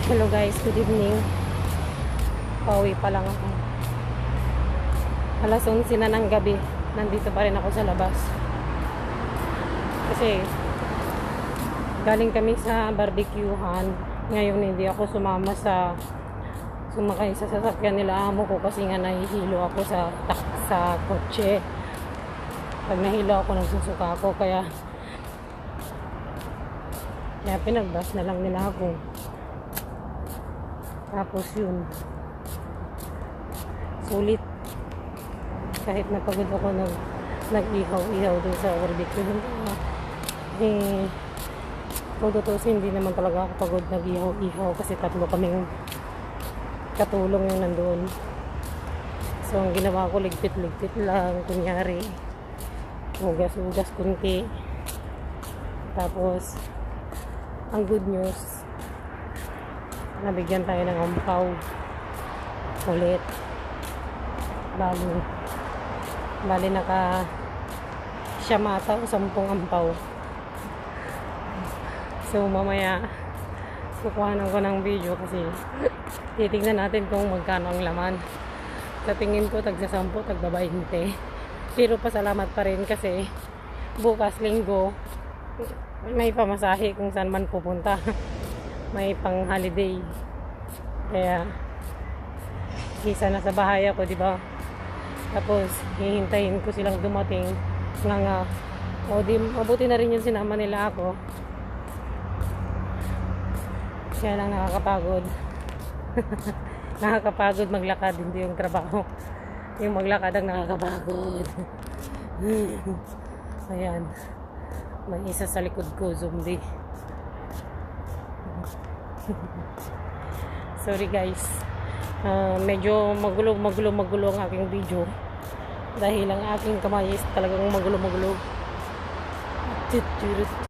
Hello guys, good evening. Pauwi pa lang ako. Alas 11 na ng gabi. Nandito pa rin ako sa labas. Kasi galing kami sa barbecuehan. Ngayon hindi ako sumakay sa sasakyan nila amo ko kasi nga nahihilo ako sa kotse. Pag nahilo ako, nagsusuka ako, kaya pinagbus na lang nila ako. Tapos yun, sulit. Kahit napagod ako nag-ihaw-ihaw dun sa barbecue. Kung tutusin, hindi naman talaga ako pagod nag-ihaw-ihaw kasi tatlo kaming katulong yung nandoon. So ang ginawa ko, ligpit-ligpit lang, kunyari hugas-hugas kunti. Tapos ang good news, nabigyan tayo ng ampaw ulit. Bali naka siyamata o 10 ampaw. So mamaya kukuhanan ko ng video kasi titignan natin kung magkano ang laman. Sa tingin ko tagsa 10, tagba 20. Pero pasalamat pa rin kasi bukas linggo may pamasahe kung saan man pupunta. May pang holiday, kaya isa na sa bahay ako, di ba? Tapos hihintayin ko silang dumating nga o di mabuti na rin yung sinama nila ako, kaya lang nakakapagod. Nakakapagod maglakad, hindi yung trabaho. Yung maglakad ang nakakapagod. Ayan, may isa sa likod ko, zombie. Sorry guys, medyo magulo ang aking video dahil ang aking kamay is talagang magulo